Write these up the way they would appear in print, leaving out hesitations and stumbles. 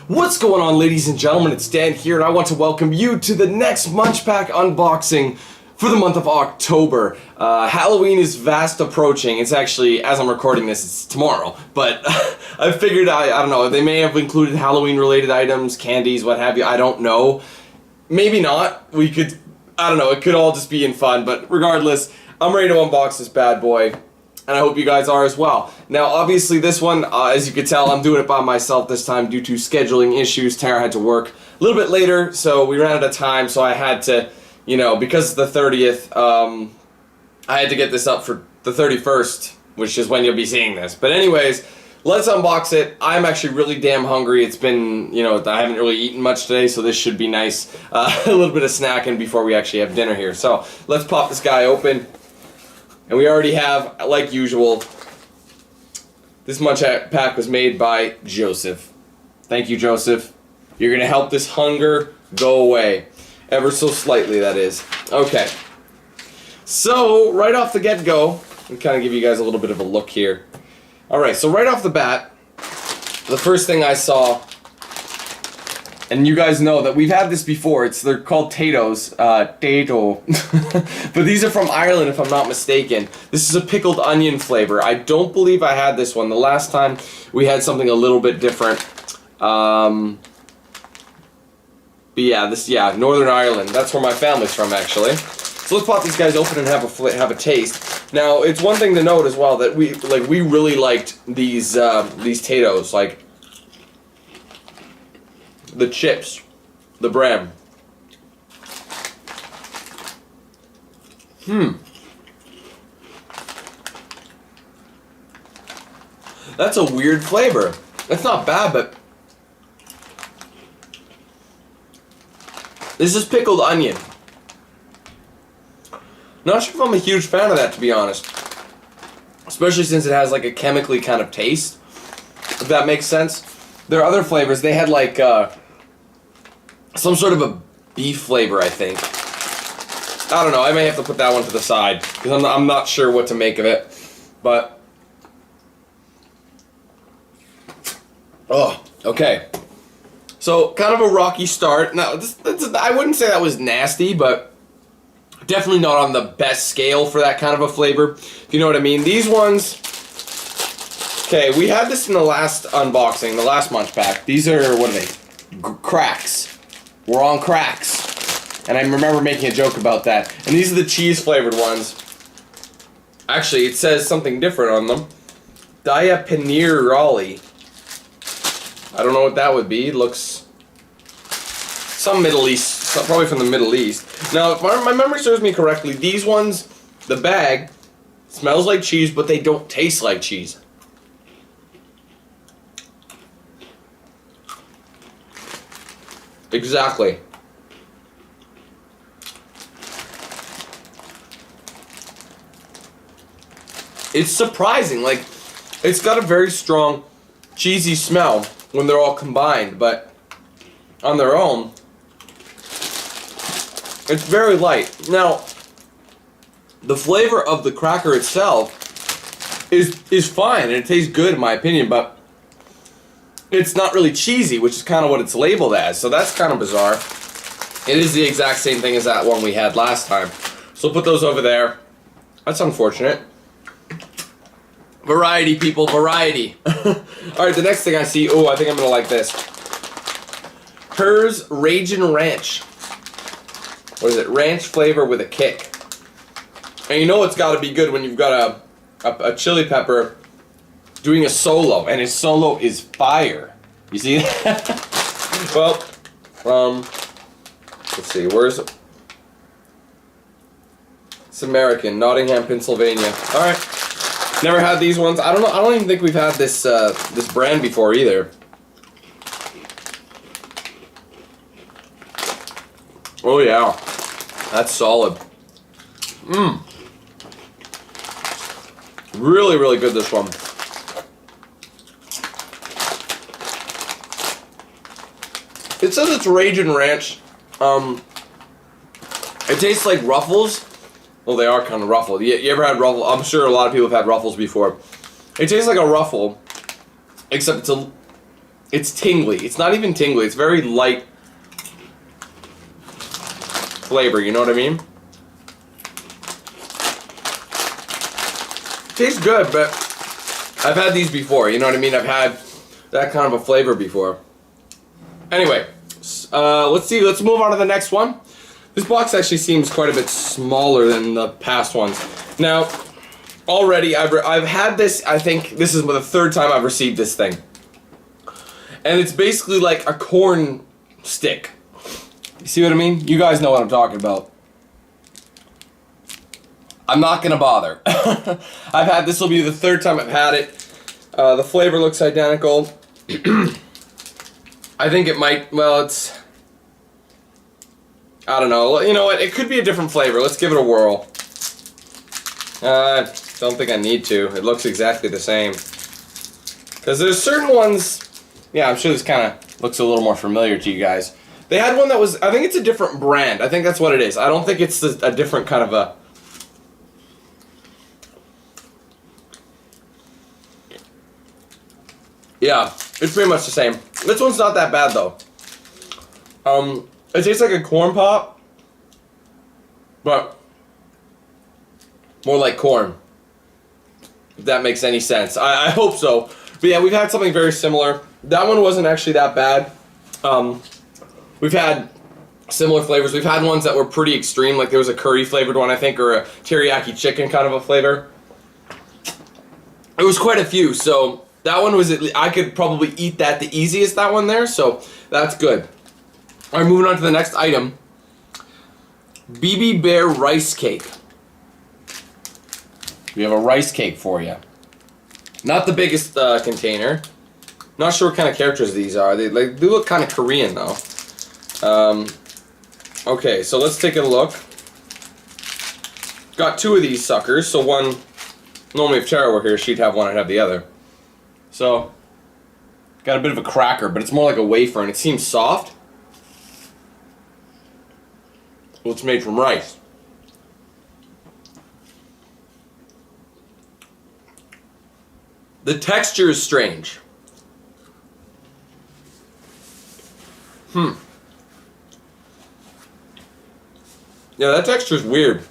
What's going on, ladies and gentlemen? It's Dan here, and I want to welcome you to the next MunchPak unboxing for the month of October. Halloween is fast approaching. It's actually, as I'm recording this, it's tomorrow. But I figured, I don't know, they may have included Halloween-related items, candies, what have you, I don't know. Maybe not. We could, I don't know, it could all just be in fun. But regardless, I'm ready to unbox this bad boy. And I hope you guys are as well. Now, obviously this one, as you can tell, I'm doing it by myself this time due to scheduling issues. Tara had to work a little bit later, so we ran out of time, so I had to, you know, because it's the 30th, I had to get this up for the 31st, which is when you'll be seeing this. But anyways, let's unbox it. I'm actually really damn hungry. It's been, you know, I haven't really eaten much today, so this should be nice. A little bit of snacking before we actually have dinner here. So, let's pop this guy open. And we already have, like usual, this MunchPak was made by Joseph. Thank you, Joseph. You're going to help this hunger go away. Ever so slightly, that is. Okay. So, right off the get-go, I'll kind of give you guys a little bit of a look here. Alright, so right off the bat, the first thing I saw, and you guys know that we've had this before, they're called Tato's, Tato, but these are from Ireland if I'm not mistaken. This is a pickled onion flavor. I don't believe I had this one. The last time we had something a little bit different, but yeah, Northern Ireland, that's where my family's from actually. So let's pop these guys open and have a taste. Now, it's one thing to note as well that we really liked these Tato's, like, the chips, the brand. That's a weird flavor. It's not bad, but this is pickled onion. Not sure if I'm a huge fan of that, to be honest. Especially since it has like a chemically kind of taste, if that makes sense. There are other flavors. They had like some sort of a beef flavor, I think. I don't know. I may have to put that one to the side because I'm not sure what to make of it. But oh, okay. So kind of a rocky start. Now, I wouldn't say that was nasty, but definitely not on the best scale for that kind of a flavor. If you know what I mean. These ones. Okay, we had this in the last unboxing, the last MunchPak. These are, what are they? Cracks. We're on cracks. And I remember making a joke about that. And these are the cheese-flavored ones. Actually, it says something different on them. Paneer Rolly. I don't know what that would be. It looks some Middle East, probably from the Middle East. Now, if my memory serves me correctly, these ones, the bag, smells like cheese, but they don't taste like cheese. Exactly. It's surprising, like, it's got a very strong cheesy smell when they're all combined, but on their own, it's very light. Now, the flavor of the cracker itself is fine, and it tastes good in my opinion, but it's not really cheesy, which is kind of what it's labeled as, so that's kind of bizarre. It is the exact same thing as that one we had last time. So put those over there. That's unfortunate. Variety, people, variety. Alright, the next thing I see, oh, I think I'm going to like this. Hers Ragin Ranch. What is it? Ranch flavor with a kick. And you know it's got to be good when you've got a chili pepper doing a solo, and his solo is fire. You see that? Well, let's see, where's it? It's American, Nottingham, Pennsylvania. Alright. Never had these ones. I don't even think we've had this this brand before either. Oh yeah. That's solid. Really, really good, this one. It says it's Ragin Ranch. It tastes like Ruffles. Well, they are kind of ruffled. You ever had Ruffles? I'm sure a lot of people have had Ruffles before. It tastes like a Ruffle, except It's tingly. It's not even tingly. It's very light flavor, you know what I mean? Tastes good, but I've had these before, you know what I mean? I've had that kind of a flavor before. Anyway, let's see. Let's move on to the next one. This box actually seems quite a bit smaller than the past ones. Now, already I've had this. I think this is the third time I've received this thing, and it's basically like a corn stick. You see what I mean? You guys know what I'm talking about. I'm not gonna bother. I've had this. Will be the third time I've had it. The flavor looks identical. I think it might. Well, it's. I don't know. You know what? It could be a different flavor. Let's give it a whirl. Don't think I need to. It looks exactly the same. Because there's certain ones. Yeah, I'm sure this kind of looks a little more familiar to you guys. They had one that was. I think it's a different brand. I think that's what it is. I don't think it's a different kind of a. Yeah, it's pretty much the same. This one's not that bad though. It tastes like a corn pop, but more like corn. If that makes any sense. I hope so. But yeah, we've had something very similar. That one wasn't actually that bad. We've had similar flavors. We've had ones that were pretty extreme, like there was a curry flavored one, I think, or a teriyaki chicken kind of a flavor. It was quite a few, so that one was, I could probably eat that the easiest, that one there, so that's good. Alright, moving on to the next item. Bibi Bear Rice Cake. We have a rice cake for you. Not the biggest container. Not sure what kind of characters these are. They look kind of Korean though. Okay, so let's take a look. Got two of these suckers, so one. Normally if Tara were here, she'd have one, I'd have the other. So, got a bit of a cracker, but it's more like a wafer, and it seems soft. Well, it's made from rice. The texture is strange. Yeah, that texture is weird.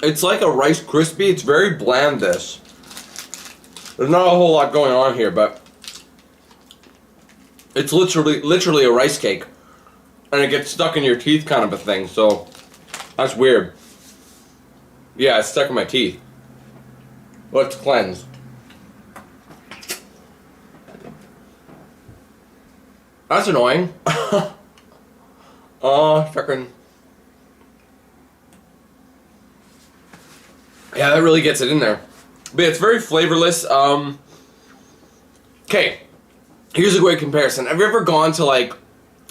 It's like a Rice Krispie. It's very bland, this. There's not a whole lot going on here, but it's literally a rice cake. And it gets stuck in your teeth kind of a thing, so that's weird. Yeah, it's stuck in my teeth. Let's cleanse. That's annoying. Freaking. Yeah, that really gets it in there. But it's very flavorless. Okay, here's a great comparison. Have you ever gone to like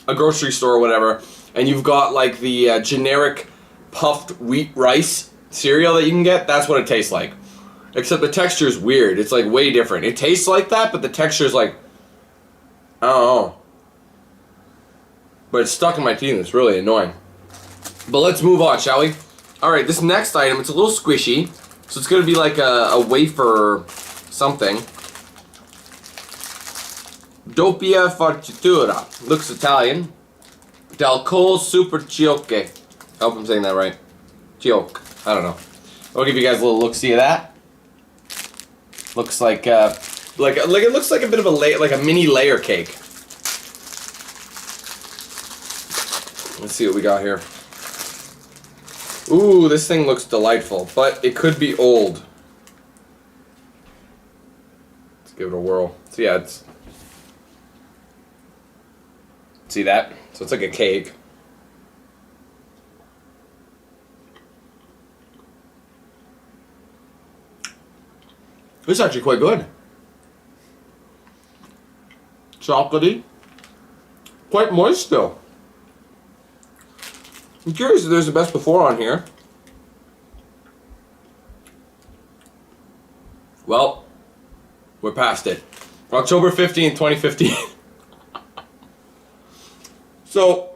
a grocery store or whatever, and you've got like the generic puffed wheat rice cereal that you can get? That's what it tastes like. Except the texture is weird. It's like way different. It tastes like that, but the texture is like, I don't know. But it's stuck in my teeth and it's really annoying. But let's move on, shall we? Alright, this next item, it's a little squishy. So it's going to be like a wafer something. Doppia farcitura. Looks Italian. Dalcol super ciocche. I hope I'm saying that right. Ciocche. I don't know. I'll give you guys a little look-see of that. Looks like it looks like a bit of a like a mini layer cake. Let's see what we got here. Ooh, this thing looks delightful, but it could be old. Let's give it a whirl. So yeah, it's. See that? So it's like a cake. This is actually quite good. Chocolatey. Quite moist still. I'm curious if there's a best before on here. Well, we're past it. October 15th, 2015. So,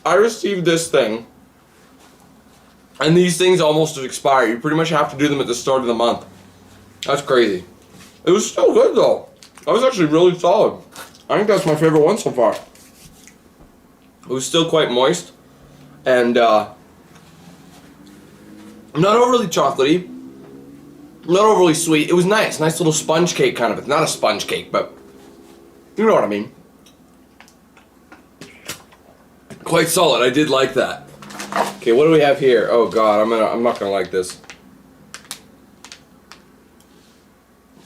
I received this thing, and these things almost expire. You pretty much have to do them at the start of the month. That's crazy. It was still good though. That was actually really solid. I think that's my favorite one so far. It was still quite moist, and not overly chocolatey, not overly sweet. It was nice little sponge cake kind of. It's not a sponge cake, but you know what I mean. Quite solid. I did like that. Okay, what do we have here? Oh God, I'm not gonna like this.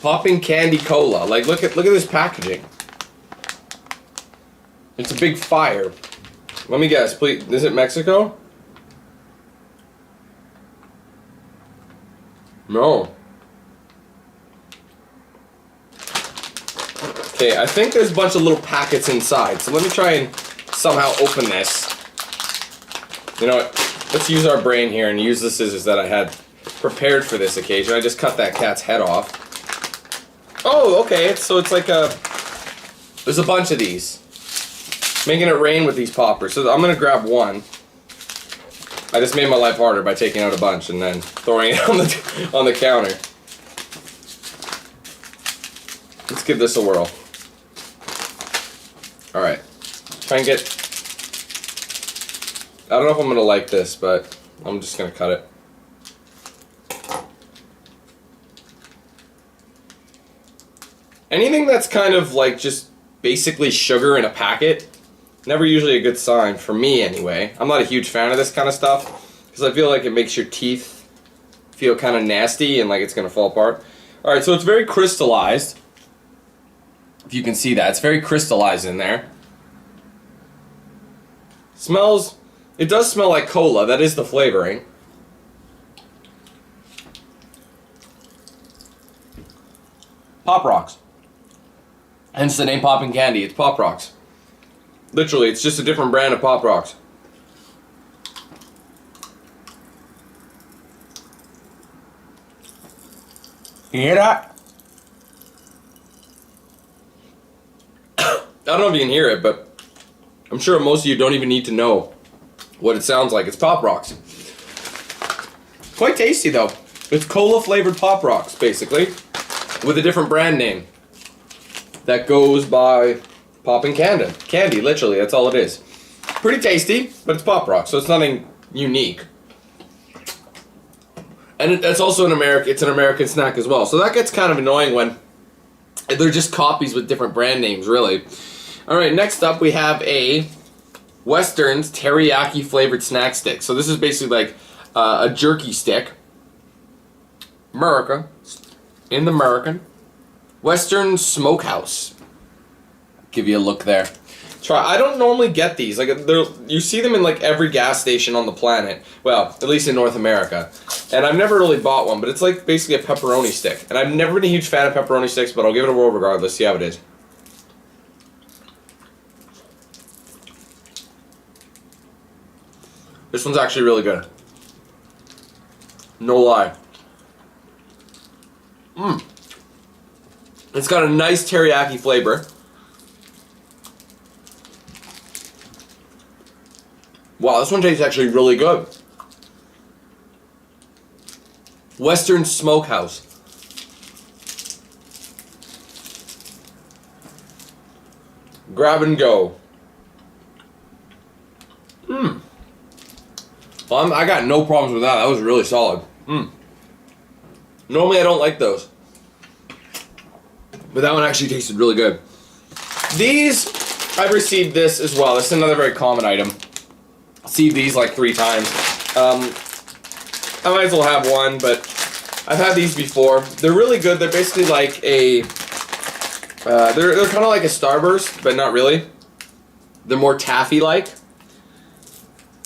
Popping candy cola. Like, look at this packaging. It's a big fire. Let me guess, please. Is it Mexico? No. Okay, I think there's a bunch of little packets inside. So let me try and somehow open this. You know what? Let's use our brain here and use the scissors that I had prepared for this occasion. I just cut that cat's head off. Oh, okay. It's like there's a bunch of these. Making it rain with these poppers. So I'm gonna grab one. I just made my life harder by taking out a bunch and then throwing it on the counter. Let's give this a whirl. All right. Try and get. I don't know if I'm gonna like this, but I'm just gonna cut it. Anything that's kind of like just basically sugar in a packet, never usually a good sign, for me anyway. I'm not a huge fan of this kind of stuff, because I feel like it makes your teeth feel kind of nasty and like it's going to fall apart. Alright, so it's very crystallized. If you can see that, it's very crystallized in there. Smells, it does smell like cola, that is the flavoring. Pop Rocks. Hence the name Poppin' Candy. It's Pop Rocks. Literally, it's just a different brand of Pop Rocks. You hear that? I don't know if you can hear it, but I'm sure most of you don't even need to know what it sounds like. It's Pop Rocks. Quite tasty though. It's cola flavored Pop Rocks, basically, with a different brand name that goes by Poppin' Candy, literally, that's all it is. Pretty tasty, but it's Pop Rocks, so it's nothing unique. And that's also it's an American snack as well. So that gets kind of annoying when they're just copies with different brand names, really. Alright, next up we have a Western's Teriyaki flavored snack stick. So this is basically like a jerky stick. In the American. Western Smokehouse. Give you a look there. I don't normally get these. Like you see them in like every gas station on the planet. Well, at least in North America. And I've never really bought one, but it's like basically a pepperoni stick. And I've never been a huge fan of pepperoni sticks, but I'll give it a whirl regardless. See how it is. This one's actually really good. No lie. It's got a nice teriyaki flavor. Wow, this one tastes actually really good. Western Smokehouse. Grab and go. Well, I got no problems with that. That was really solid. Normally I don't like those, but that one actually tasted really good. These, I've received this as well. This is another very common item. Received these like 3 times. I might as well have one, but I've had these before. They're really good. They're basically like a, they're kind of like a Starburst, but not really. They're more taffy-like.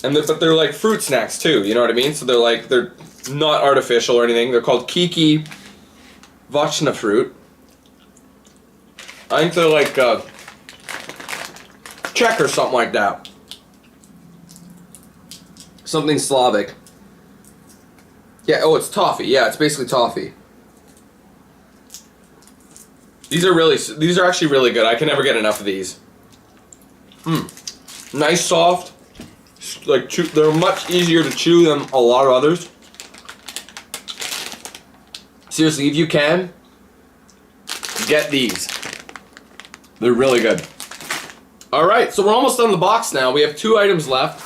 But they're like fruit snacks too, you know what I mean? So they're not artificial or anything. They're called Keiki Vachna fruit. I think they're like Czech or something like that. Something Slavic. Yeah, oh, it's toffee. Yeah, it's basically toffee. These are actually really good. I can never get enough of these. Nice, soft. Like they're much easier to chew than a lot of others. Seriously, if you can, get these. They're really good. Alright, so we're almost done the box now. We have 2 items left.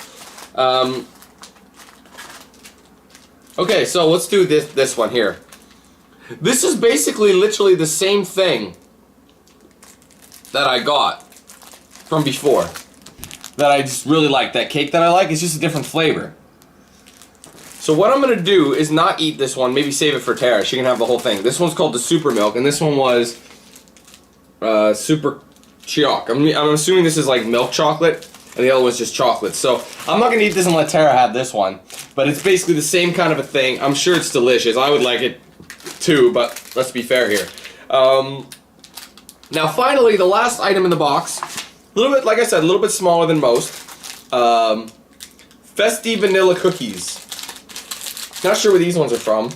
Okay, so let's do this one here. This is basically literally the same thing that I got from before. That I just really like. That cake that I like, it's just a different flavor. So what I'm going to do is not eat this one. Maybe save it for Tara. She can have the whole thing. This one's called the Super Milk, and this one was Super Choc. I'm assuming this is like milk chocolate, and the other one's just chocolate. So I'm not going to eat this and let Tara have this one. But it's basically the same kind of a thing. I'm sure it's delicious. I would like it too, but let's be fair here. Now finally, the last item in the box. A little bit, like I said, a little bit smaller than most. Festy Vanilla Cookies. Not sure where these ones are from.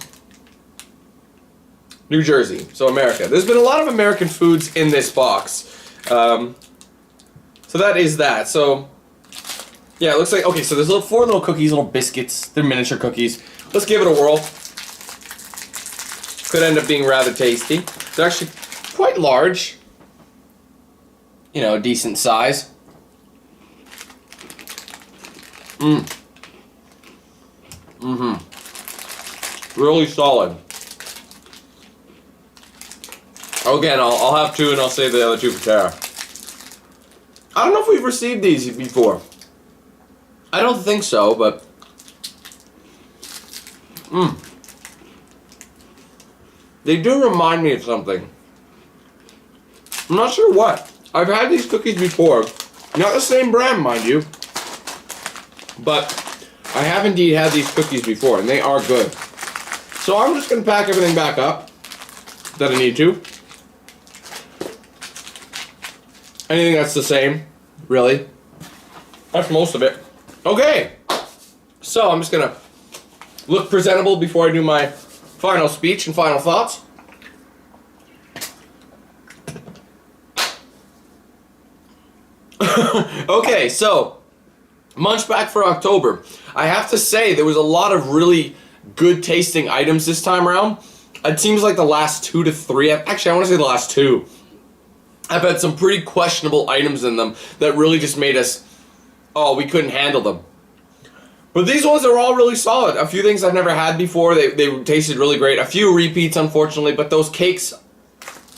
New Jersey, so America. There's been a lot of American foods in this box. So that is that. So, yeah, it looks like, okay, so there's 4 little cookies, little biscuits. They're miniature cookies. Let's give it a whirl. Could end up being rather tasty. They're actually quite large. You know, decent size. Really solid. Again, I'll have 2 and I'll save the other 2 for Tara. I don't know if we've received these before. I don't think so, but... They do remind me of something. I'm not sure what. I've had these cookies before. Not the same brand, mind you. But I have indeed had these cookies before, and they are good. So I'm just going to pack everything back up that I need to. Anything that's the same, really. That's most of it. Okay. So I'm just going to look presentable before I do my final speech and final thoughts. Okay, so MunchPak for October. I have to say there was a lot of really good tasting items this time around. It seems like the last 2 to 3, actually I want to say the last 2. I've had some pretty questionable items in them that really just made us, oh, we couldn't handle them. But these ones are all really solid. A few things I've never had before, they tasted really great. A few repeats, unfortunately, but those cakes,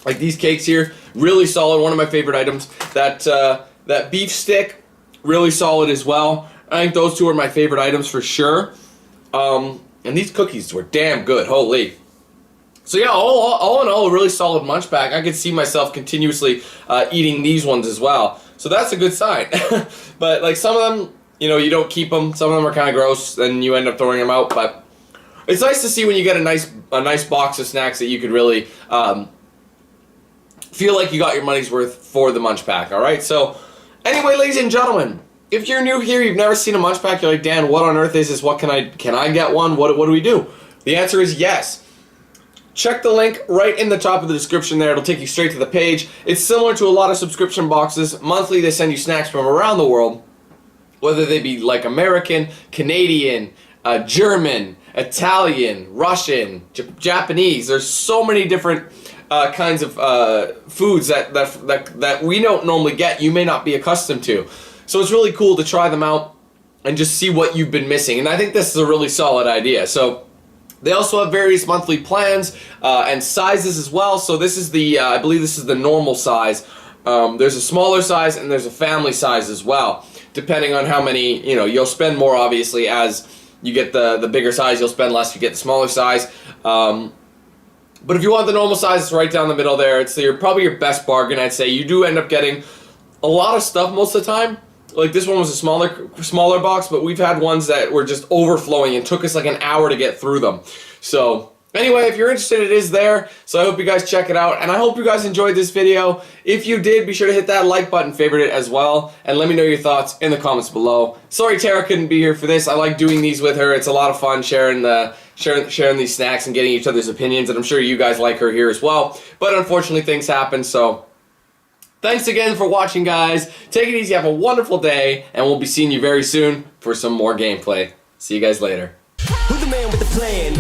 like these cakes here, really solid. One of my favorite items. That beef stick, really solid as well. I think those 2 are my favorite items for sure. And these cookies were damn good, holy. So yeah, all in all, a really solid MunchPak. I could see myself continuously eating these ones as well. So that's a good sign. But like some of them, you know, you don't keep them. Some of them are kind of gross, and you end up throwing them out. But it's nice to see when you get a nice box of snacks that you could really feel like you got your money's worth for the MunchPak. All right. So anyway, ladies and gentlemen, if you're new here, you've never seen a MunchPak, you're like, Dan, what on earth is this? What can I get one? What do we do? The answer is yes. Check the link right in the top of the description there. It'll take you straight to the page. It's similar to a lot of subscription boxes. Monthly, they send you snacks from around the world, whether they be like American, Canadian, German, Italian, Russian, Japanese. There's so many different kinds of foods that we don't normally get. You may not be accustomed to. So it's really cool to try them out and just see what you've been missing. And I think this is a really solid idea. So they also have various monthly plans and sizes as well. So this is the, I believe this is the normal size. There's a smaller size and there's a family size as well. Depending on how many, you know, you'll spend more obviously as you get the bigger size, you'll spend less if you get the smaller size. But if you want the normal size, it's right down the middle there. It's probably your best bargain, I'd say. You do end up getting a lot of stuff most of the time. Like this one was a smaller box, but we've had ones that were just overflowing and took us like an hour to get through them. So anyway, if you're interested, it is there. So I hope you guys check it out, and I hope you guys enjoyed this video. If you did, be sure to hit that like button, favorite it as well, and let me know your thoughts in the comments below. Sorry Tara couldn't be here for this. I like doing these with her. It's a lot of fun sharing these snacks and getting each other's opinions, and I'm sure you guys like her here as well. But unfortunately, things happen, so thanks again for watching, guys. Take it easy, have a wonderful day, and we'll be seeing you very soon for some more gameplay. See you guys later. Who's the man with the plan?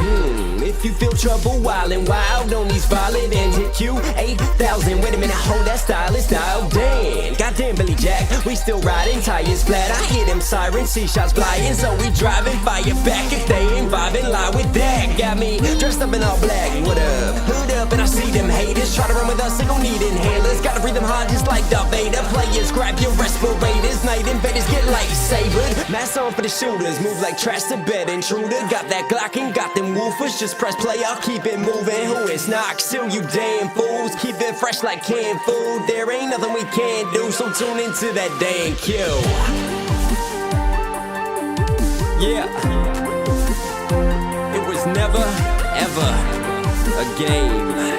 if you feel trouble, wild and wild on these violent ends. Hit Q8000. Wait a minute, hold that style is dialed in. Goddamn Billy Jack, we still riding, tires flat. I hear them sirens, see shots flying, so we driving, fire back if they ain't vibing. Lie with that, got me dressed up in all black. What up? Hood up, and I see them haters try to run with us. They gon' need inhalers. Gotta breathe them hard just like Darth Vader. Players, grab your respirators. Night invaders get lightsabered. Mask on for the shooters. Move like trash to bed intruder. Got that Glock and got them woofers. Just press play, I'll keep it moving. Who is knock? Still you damn fools. Keep it fresh like canned food. There ain't nothing we can't do, so tune into that DanQ. Yeah. It was never, ever a game.